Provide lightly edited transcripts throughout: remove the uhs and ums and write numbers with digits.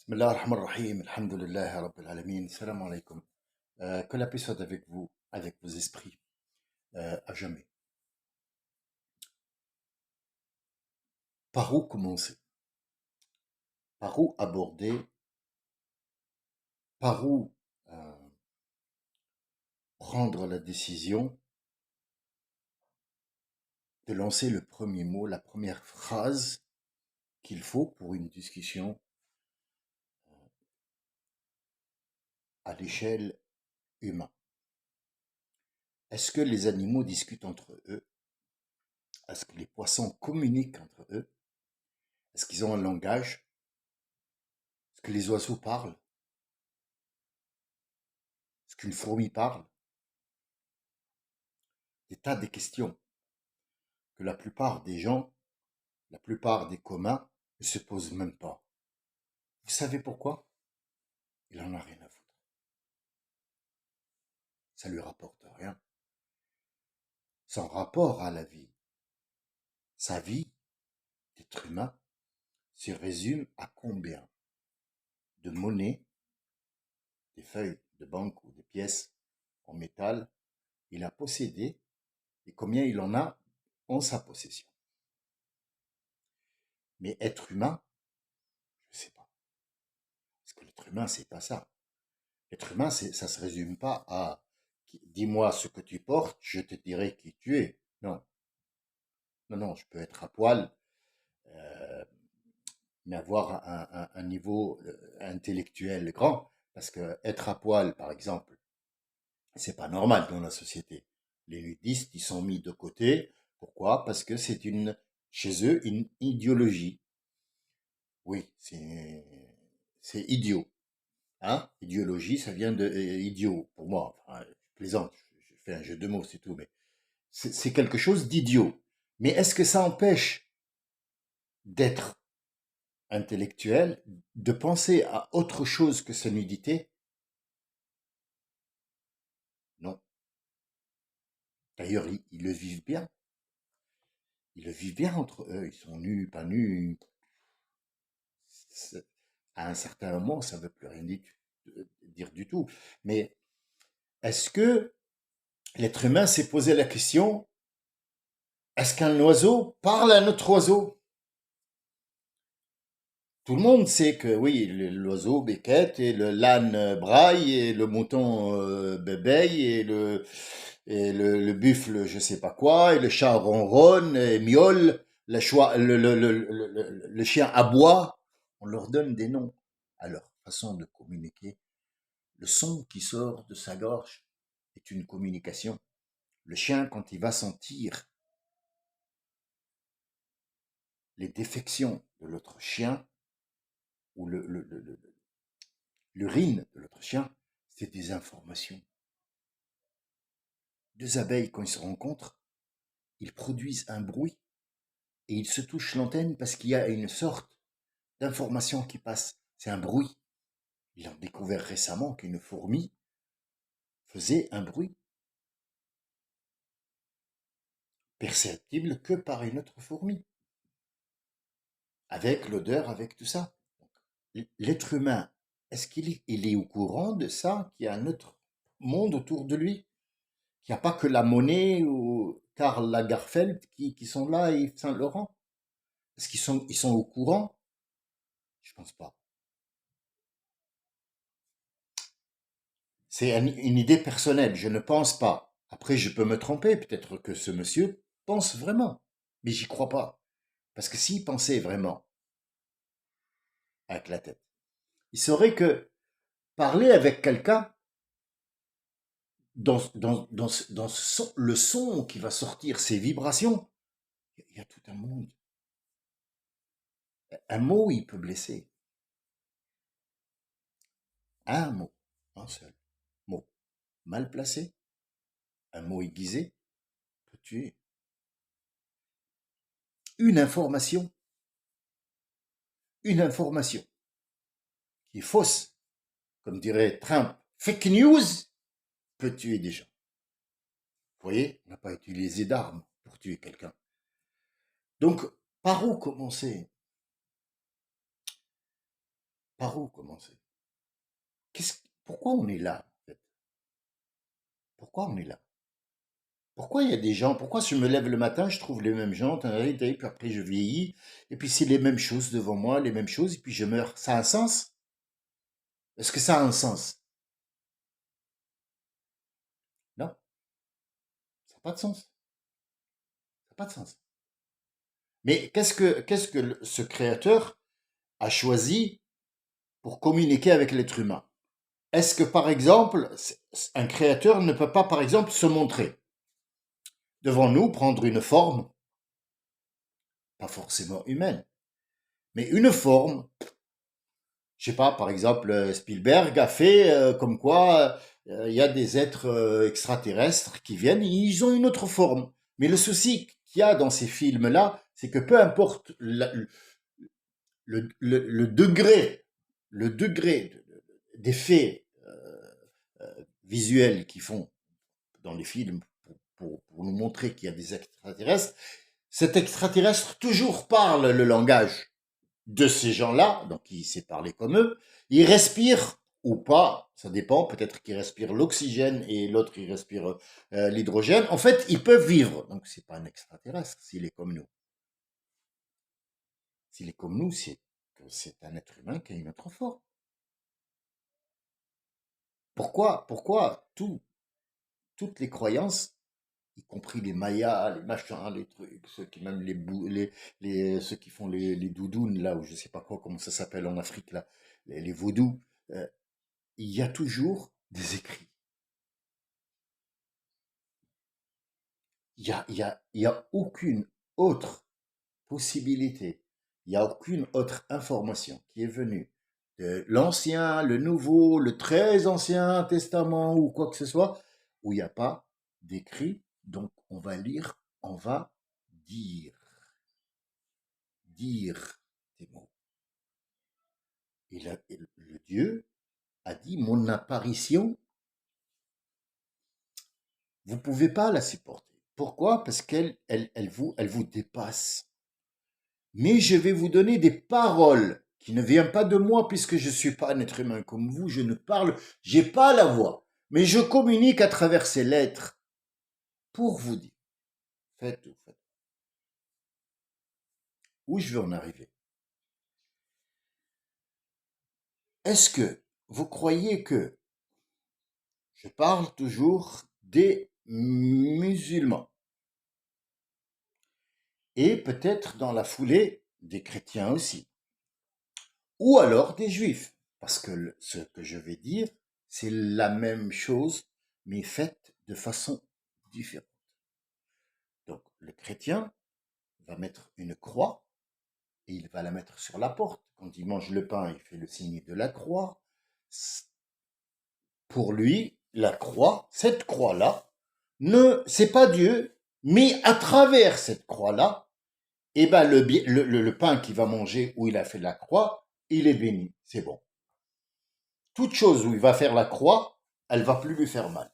بسم الله الرحمن الرحيم الحمد لله رب العالمين السلام عليكم. Que la paix soit avec vous, avec vos esprits, à jamais. Par où commencer? Par où aborder? Par où prendre la décision de lancer le premier mot, la première phrase qu'il faut pour une discussion à l'échelle humaine? Est-ce que les animaux discutent entre eux? Est-ce que les poissons communiquent entre eux? Est-ce qu'ils ont un langage? Est-ce que les oiseaux parlent? Est-ce qu'une fourmi parle? Des tas de questions que la plupart des gens, la plupart des communs, ne se posent même pas. Vous savez pourquoi? Il en a rien à foutre. Ça lui rapporte rien. Son rapport à la vie, sa vie d'être humain, se résume à combien de monnaie, des feuilles de banque ou des pièces en métal il a possédé et combien il en a en sa possession. Mais être humain, je ne sais pas. Parce que l'être humain, c'est pas ça. L'être humain, ça se résume pas à dis-moi ce que tu portes, je te dirai qui tu es. Non, non, non, je peux être à poil, euh, mais avoir un niveau intellectuel grand. Parce que être à poil, par exemple, c'est pas normal dans la société. Les nudistes, ils sont mis de côté. Pourquoi? Parce que c'est chez eux, une idéologie. Oui, c'est idiot. Hein? Idéologie, ça vient de idiot, pour moi. Enfin, je plaisante, je fais un jeu de mots, c'est tout, mais c'est quelque chose d'idiot. Mais est-ce que ça empêche d'être intellectuel, de penser à autre chose que sa nudité? Non. D'ailleurs, ils le vivent bien. Ils le vivent bien entre eux. Ils sont nus, pas nus. À un certain moment, ça ne veut plus rien dire du tout. Mais est-ce que l'être humain s'est posé la question, est-ce qu'un oiseau parle à un autre oiseau? Tout le monde sait que oui, l'oiseau becquette et le l'âne braille et le mouton bébeille et le buffle je sais pas quoi et le chat ronronne et miaule, le chien aboie. On leur donne des noms à leur façon de communiquer. Le son qui sort de sa gorge est une communication. Le chien, quand il va sentir les défections de l'autre chien ou l'urine de l'autre chien, c'est des informations. Deux abeilles, quand ils se rencontrent, ils produisent un bruit et ils se touchent l'antenne parce qu'il y a une sorte d'information qui passe. C'est un bruit. Ils ont découvert récemment qu'une fourmi faisait un bruit perceptible que par une autre fourmi, avec l'odeur, avec tout ça. L'être humain, est-ce qu'il est au courant de ça, qu'il y a un autre monde autour de lui, qu'il n'y a pas que la Monnaie ou Karl Lagerfeld qui sont là et Saint-Laurent? Est-ce qu'ils sont au courant? Je pense pas. C'est une idée personnelle, je ne pense pas. Après, je peux me tromper, peut-être que ce monsieur pense vraiment, mais j'y crois pas. Parce que s'il pensait vraiment avec la tête, il saurait que parler avec quelqu'un, le son qui va sortir, ces vibrations, il y a tout un monde. Un mot, il peut blesser. Un mot, un seul mot. Mal placé, un mot aiguisé peut tuer. Une information, une information qui est fausse, comme dirait Trump, fake news, peut tuer des gens. Vous voyez, on n'a pas utilisé d'armes pour tuer quelqu'un. Donc, par où commencer? Par où commencer? Pourquoi on est là, en fait? Pourquoi on est là? Pourquoi il y a des gens, pourquoi je me lève le matin, je trouve les mêmes gens, puis après je vieillis, et puis c'est les mêmes choses devant moi, les mêmes choses, et puis je meurs. Ça a un sens? Est-ce que ça a un sens? Non, ça n'a pas de sens. Ça n'a pas de sens. Mais qu'est-ce que ce créateur a choisi pour communiquer avec l'être humain? Est-ce que, par exemple, un créateur ne peut pas, par exemple, se montrer devant nous, prendre une forme, pas forcément humaine, mais une forme, je sais pas, par exemple, Spielberg a fait comme quoi il y a des êtres extraterrestres qui viennent, ils ont une autre forme. Mais le souci qu'il y a dans ces films-là, c'est que peu importe le degré d'effet visuel qu'ils font dans les films pour nous montrer qu'il y a des extraterrestres, cet extraterrestre toujours parle le langage de ces gens-là, donc il sait parler comme eux, il respire ou pas, ça dépend, peut-être qu'il respire l'oxygène et l'autre il respire l'hydrogène. En fait, ils peuvent vivre, donc c'est pas un extraterrestre s'il est comme nous. S'il est comme nous, c'est que c'est un être humain qui a une autre forme. Pourquoi toutes les croyances, y compris les mayas, les machins, les trucs, ceux qui même ceux qui font les doudounes là, ou je sais pas quoi, comment ça s'appelle en Afrique là, les vaudous, euh, il y a toujours des écrits. Il y a aucune autre possibilité, il n'y a aucune autre information qui est venue de l'Ancien, le Nouveau, le très Ancien Testament ou quoi que ce soit, où il n'y a pas d'écrit. Donc on va lire, on va dire, dire des mots. Et le Dieu a dit, mon apparition, vous ne pouvez pas la supporter. Pourquoi? Parce qu'elle vous dépasse. Mais je vais vous donner des paroles qui ne viennent pas de moi puisque je ne suis pas un être humain comme vous, je ne parle, j'ai pas la voix, mais je communique à travers ces lettres pour vous dire, faites tout, faites. Où je veux en arriver? Est-ce que vous croyez que je parle toujours des musulmans et peut-être dans la foulée des chrétiens aussi, ou alors des juifs? Parce que ce que je vais dire, c'est la même chose, mais faite de façon différente. Donc, le chrétien va mettre une croix et il va la mettre sur la porte. Quand il mange le pain, il fait le signe de la croix. Pour lui, la croix, cette croix-là, c'est pas Dieu, mais à travers cette croix-là, eh ben le pain qu'il va manger où il a fait la croix, il est béni. C'est bon. Toute chose où il va faire la croix, elle va plus lui faire mal.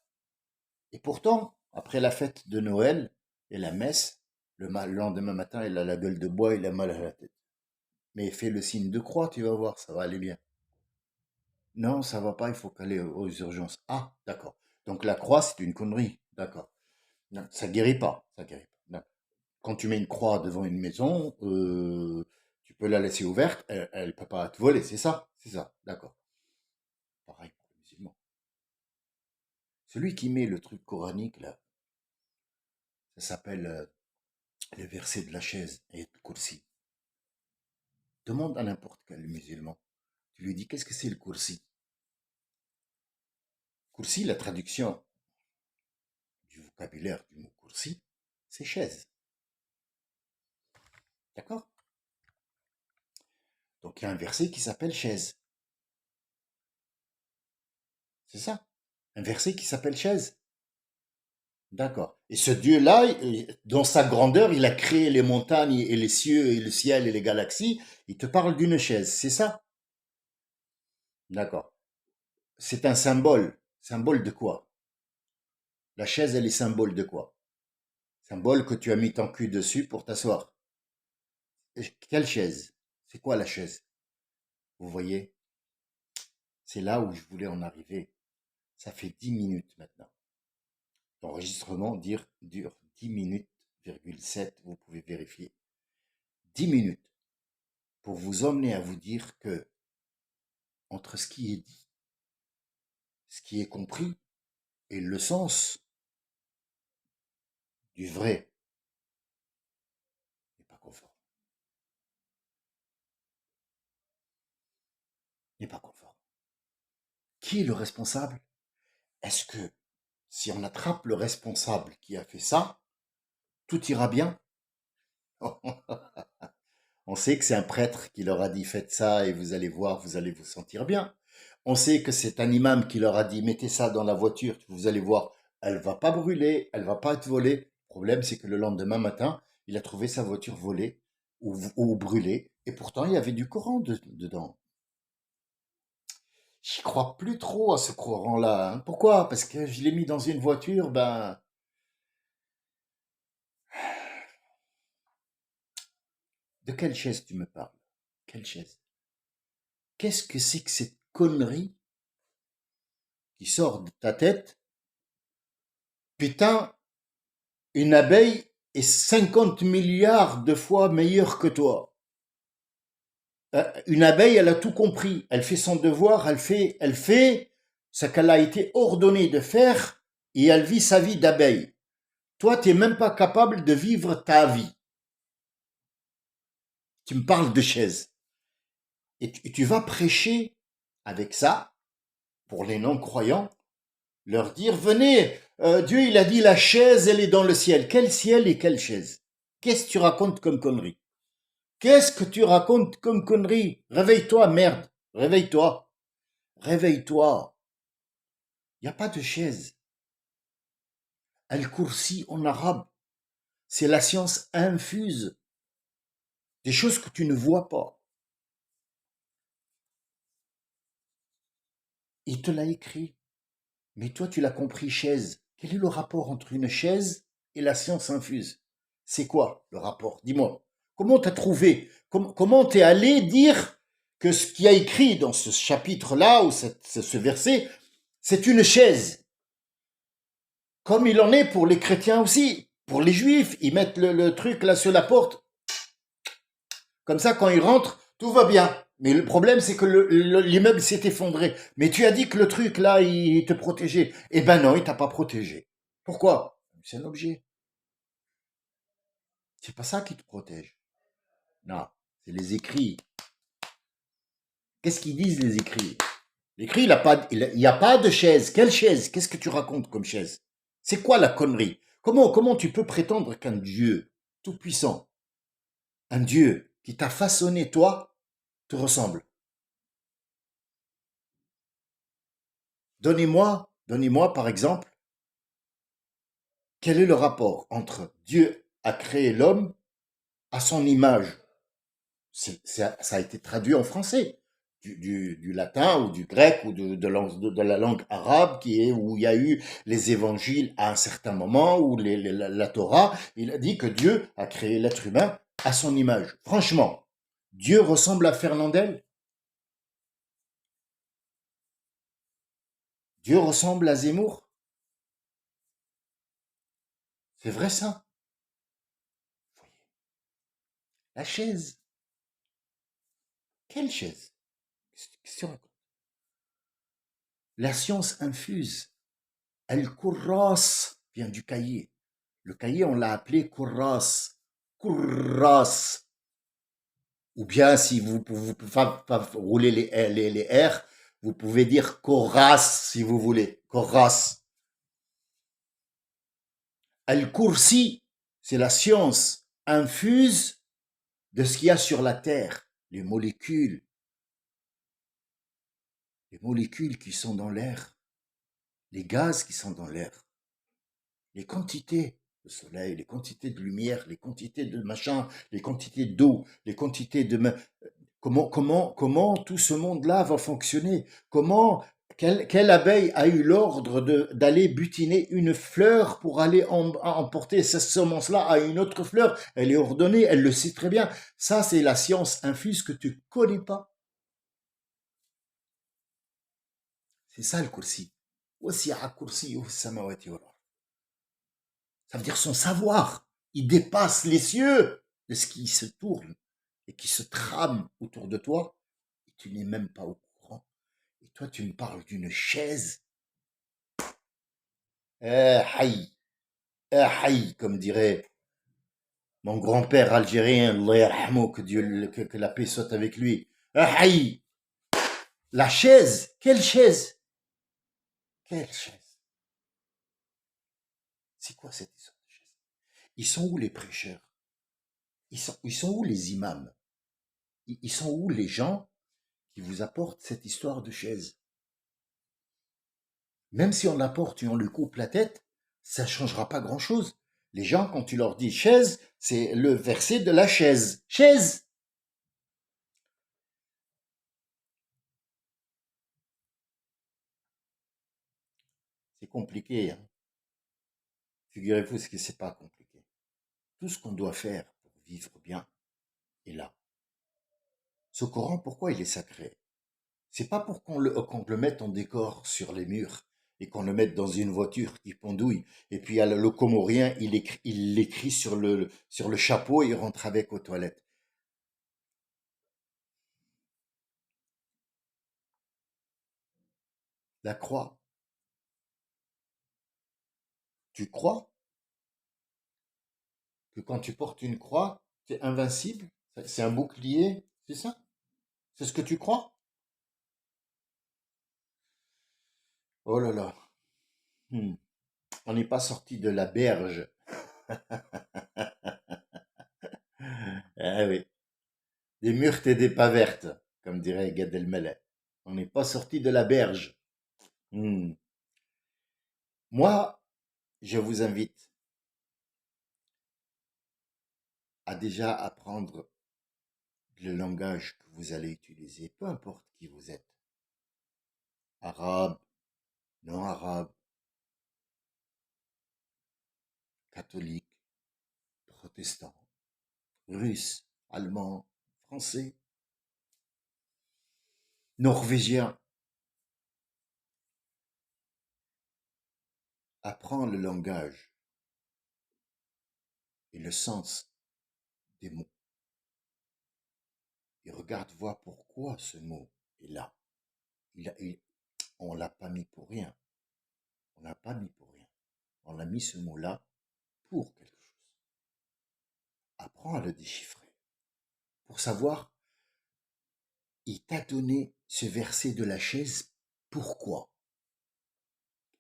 Et pourtant, après la fête de Noël et la messe, le lendemain matin, il a la gueule de bois, il a mal à la tête. Mais fais le signe de croix, tu vas voir, ça va aller bien. Non, ça va pas, il faut aller aux urgences. Ah, d'accord. Donc la croix, c'est une connerie. D'accord. Non, ça guérit pas. Ça guérit pas. Non. Quand tu mets une croix devant une maison, tu peux la laisser ouverte, elle peut pas te voler, c'est ça? C'est ça, d'accord. Pareil pour les musulmans. Celui qui met le truc coranique, là, ça s'appelle le verset de la chaise et le kursi. Demande à n'importe quel musulman. Tu lui dis, qu'est-ce que c'est le kursi? Kursi, la traduction du vocabulaire du mot kursi, c'est chaise. D'accord? Donc il y a un verset qui s'appelle chaise. C'est ça? Un verset qui s'appelle chaise. D'accord. Et ce Dieu-là, dans sa grandeur, il a créé les montagnes et les cieux et le ciel et les galaxies. Il te parle d'une chaise, c'est ça? D'accord. C'est un symbole. Symbole de quoi? La chaise, elle est symbole de quoi? Symbole que tu as mis ton cul dessus pour t'asseoir. Quelle chaise? C'est quoi la chaise? Vous voyez? C'est là où je voulais en arriver. Ça fait 10 minutes maintenant. L'enregistrement dure 10 minutes, 7, vous pouvez vérifier. 10 minutes pour vous emmener à vous dire que entre ce qui est dit, ce qui est compris et le sens du vrai n'est pas conforme. N'est pas conforme. Qui est le responsable? Est-ce que si on attrape le responsable qui a fait ça, tout ira bien? On sait que c'est un prêtre qui leur a dit faites ça et vous allez voir, vous allez vous sentir bien. On sait que c'est un imam qui leur a dit mettez ça dans la voiture, vous allez voir, elle va pas brûler, elle va pas être volée. Le problème, c'est que le lendemain matin, il a trouvé sa voiture volée ou brûlée et pourtant il y avait du courant dedans. J'y crois plus trop à ce courant-là, hein. Pourquoi? Parce que je l'ai mis dans une voiture, ben, de quelle chaise tu me parles? Quelle chaise? Qu'est-ce que c'est que cette connerie qui sort de ta tête? Putain, une abeille est 50 milliards de fois meilleure que toi. Une abeille, elle a tout compris. Elle fait son devoir, elle fait ce qu'elle a été ordonnée de faire et elle vit sa vie d'abeille. Toi, tu n'es même pas capable de vivre ta vie. Tu me parles de chaise. Et tu vas prêcher avec ça, pour les non-croyants, leur dire, venez, Dieu il a dit la chaise elle est dans le ciel. Quel ciel et quelle chaise? Qu'est-ce que tu racontes comme connerie? Qu'est-ce que tu racontes comme connerie? Réveille-toi, merde. Réveille-toi. Réveille-toi. Il n'y a pas de chaise. Al-Kursi en arabe, c'est la science infuse. Des choses que tu ne vois pas. Il te l'a écrit. Mais toi, tu l'as compris chaise. Quel est le rapport entre une chaise et la science infuse? C'est quoi le rapport? Dis-moi. Comment t'as trouvé? Comment t'es allé dire que ce qui a écrit dans ce chapitre-là, ou ce verset, c'est une chaise? Comme il en est pour les chrétiens aussi. Pour les juifs, ils mettent le truc là sur la porte. Comme ça, quand ils rentrent, tout va bien. Mais le problème, c'est que l'immeuble s'est effondré. Mais tu as dit que le truc là, il te protégeait. Eh ben non, il t'a pas protégé. Pourquoi? C'est un objet. C'est pas ça qui te protège. Non, c'est les écrits. Qu'est-ce qu'ils disent les écrits? L'écrit, il y a pas de chaise. Quelle chaise? Qu'est-ce que tu racontes comme chaise? C'est quoi la connerie? Comment tu peux prétendre qu'un Dieu tout-puissant, un Dieu qui t'a façonné toi, te ressemble? Donnez-moi par exemple, quel est le rapport entre Dieu a créé l'homme à son image? Ça a été traduit en français, du latin ou du grec ou de la langue arabe où il y a eu les évangiles à un certain moment, ou la Torah. Il a dit que Dieu a créé l'être humain à son image. Franchement, Dieu ressemble à Fernandel? Dieu ressemble à Zemmour? C'est vrai ça? La chaise. Quelle chaise? Qu'est-ce que tu racontes? La science infuse. El-Kurras vient du cahier. Le cahier, on l'a appelé Kurras. Kurras. Ou bien, si vous pouvez pas rouler les R, vous pouvez dire Koras si vous voulez. Koras. El-Kursi, c'est la science infuse de ce qu'il y a sur la Terre. Les molécules qui sont dans l'air, les gaz qui sont dans l'air, les quantités de soleil, les quantités de lumière, les quantités de machin, les quantités d'eau, les quantités de... Comment tout ce monde-là va fonctionner? Quelle abeille a eu l'ordre d'aller butiner une fleur pour aller emporter cette semence-là à une autre fleur? Elle est ordonnée, elle le sait très bien. Ça, c'est la science infuse que tu connais pas. C'est ça le kursi. Wasi'a kursiyuhu as-samawati wal ard. Ça veut dire son savoir. Il dépasse les cieux de ce qui se tourne et qui se trame autour de toi. Et tu n'es même pas au courant. Et toi, tu me parles d'une chaise. Haï, haï, comme dirait mon grand-père algérien, Allah yarhamou, que la paix soit avec lui. Haï, la chaise. Quelle chaise? Quelle chaise? C'est quoi cette histoire de chaise? Ils sont où les prêcheurs? Ils sont où les imams? Ils sont où les gens qui vous apportent cette histoire de chaise? Même si on l'apporte et on lui coupe la tête, ça ne changera pas grand-chose. Les gens, quand tu leur dis chaise, c'est le verset de la chaise. Chaise! C'est compliqué, hein. Figurez-vous ce que c'est pas compliqué. Tout ce qu'on doit faire pour vivre bien est là. Ce Coran, pourquoi il est sacré? C'est pas pour qu'on le mette en décor sur les murs et qu'on le mette dans une voiture qui pendouille. Et puis le Comorien, il l'écrit sur le chapeau et il rentre avec aux toilettes. La croix, tu crois que quand tu portes une croix, tu es invincible? C'est un bouclier, c'est ça? C'est ce que tu crois? Oh là là, hmm. On n'est pas sorti de la berge. Ah oui, des myrtes et des pas vertes, comme dirait Gad Elmaleh. On n'est pas sorti de la berge. Hmm. Moi, je vous invite à déjà apprendre le langage que vous allez utiliser, peu importe qui vous êtes. Arabe, non arabe, catholique, protestant, russe, allemand, français, norvégien. Apprends le langage et le sens des mots. Et regarde, vois pourquoi ce mot est là. On l'a pas mis pour rien. On l'a pas mis pour rien. On a mis ce mot-là pour quelque chose. Apprends à le déchiffrer. Pour savoir, il t'a donné ce verset de la chaise. Pourquoi?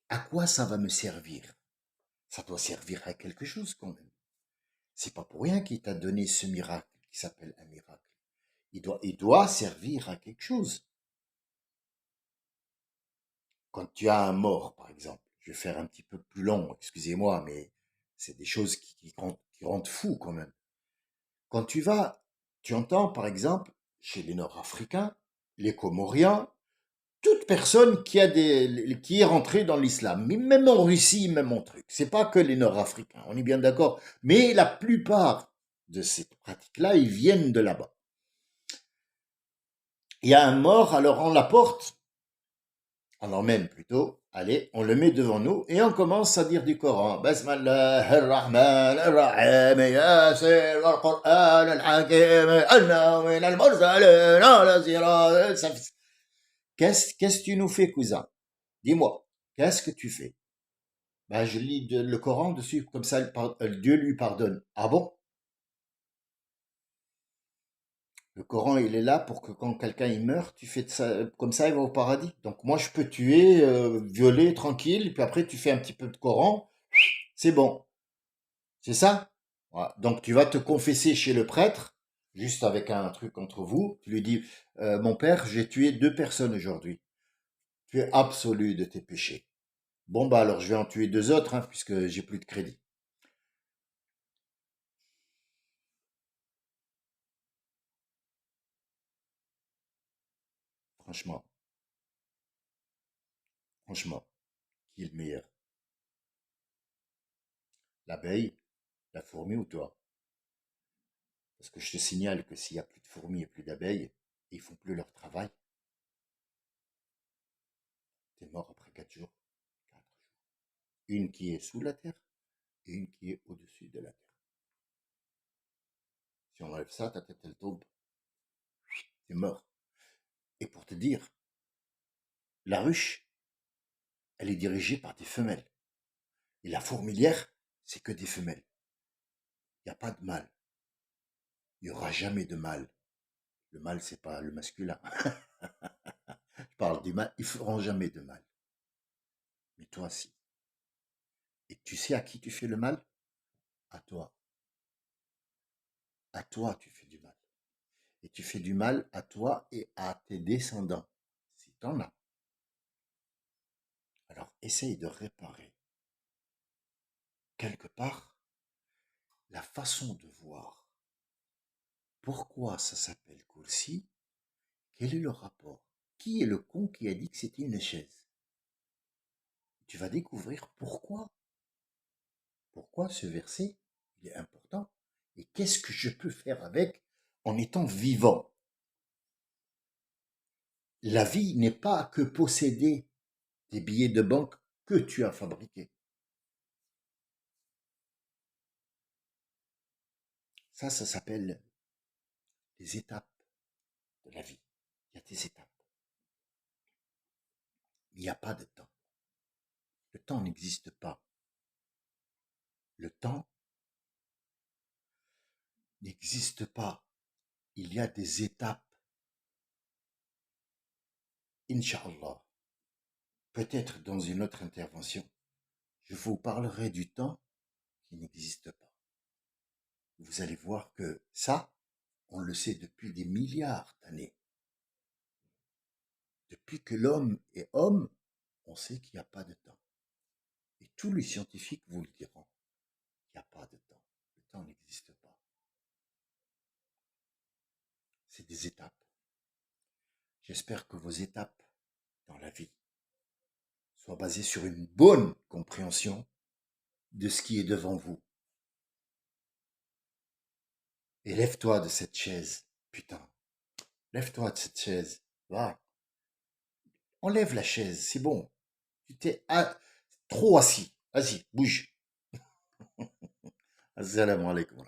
À quoi ça va me servir? Ça doit servir à quelque chose quand même. C'est pas pour rien qu'il t'a donné ce miracle qui s'appelle un miracle. Il doit servir à quelque chose. Quand tu as un mort, par exemple, je vais faire un petit peu plus long, excusez-moi, mais c'est des choses qui rendent fou quand même. Quand tu entends, par exemple, chez les Nord-Africains, les Comoriens, toute personne qui est rentrée dans l'islam, même en Russie, même en truc. C'est pas que les Nord-Africains, on est bien d'accord. Mais la plupart de ces pratiques-là, ils viennent de là-bas. Il y a un mort, alors on l'apporte, on l'emmène plutôt, allez, on le met devant nous et on commence à dire du Coran. Basmallah ar-Rahman ar-Rahim, Yassir al-Qur'an al-Hakim, inna min al-mursalin ala sirat. Qu'est-ce que tu nous fais, cousin? Dis-moi, qu'est-ce que tu fais? Ben, je lis le Coran dessus, comme ça Dieu lui pardonne. Ah bon? Le Coran, il est là pour que quand quelqu'un il meurt, tu fais de ça, comme ça, il va au paradis. Donc moi, je peux tuer, violer, tranquille, puis après, tu fais un petit peu de Coran, c'est bon. C'est ça? Voilà. Donc tu vas te confesser chez le prêtre, juste avec un truc entre vous. Tu lui dis, mon père, j'ai tué 2 personnes aujourd'hui. Tu es absolu de tes péchés. Bon, bah alors je vais en tuer 2 autres, hein, puisque j'ai plus de crédit. Franchement, franchement, qui est le meilleur? L'abeille, la fourmi ou toi? Parce que je te signale que s'il y a plus de fourmis et plus d'abeilles, ils font plus leur travail. T'es mort après 4 jours. 4 jours. Une qui est sous la terre et une qui est au-dessus de la terre. Si on enlève ça, ta tête, elle tombe. T'es mort. Et pour te dire, la ruche, elle est dirigée par des femelles. Et la fourmilière, c'est que des femelles. Il n'y a pas de mâle. Il n'y aura jamais de mâle. Le mâle, c'est pas le masculin. Je parle du mâle. Ils ne feront jamais de mal. Mais toi, si. Et tu sais à qui tu fais le mal? À toi. À toi, tu fais du mal. Et tu fais du mal à toi et à tes descendants, si t'en as. Alors, essaye de réparer quelque part la façon de voir. Pourquoi ça s'appelle Kursi? Quel est le rapport? Qui est le con qui a dit que c'était une chaise? Tu vas découvrir pourquoi. Pourquoi ce verset, il est important. Et qu'est-ce que je peux faire avec en étant vivant? La vie n'est pas que posséder des billets de banque que tu as fabriqués. Ça s'appelle les étapes de la vie. Il y a des étapes. Il n'y a pas de temps. Le temps n'existe pas. Le temps n'existe pas. Il y a des étapes. Inch'Allah. Peut-être dans une autre intervention, je vous parlerai du temps qui n'existe pas. Vous allez voir que ça, on le sait depuis des milliards d'années. Depuis que l'homme est homme, on sait qu'il n'y a pas de temps. Et tous les scientifiques vous le diront. Il n'y a pas de temps. Le temps n'existe pas. C'est des étapes. J'espère que vos étapes dans la vie soient basées sur une bonne compréhension de ce qui est devant vous. Et lève-toi de cette chaise, putain. Lève-toi de cette chaise. Va. Enlève la chaise, c'est bon. Tu t'es trop assis. Vas-y, bouge. Assalamu alaikum.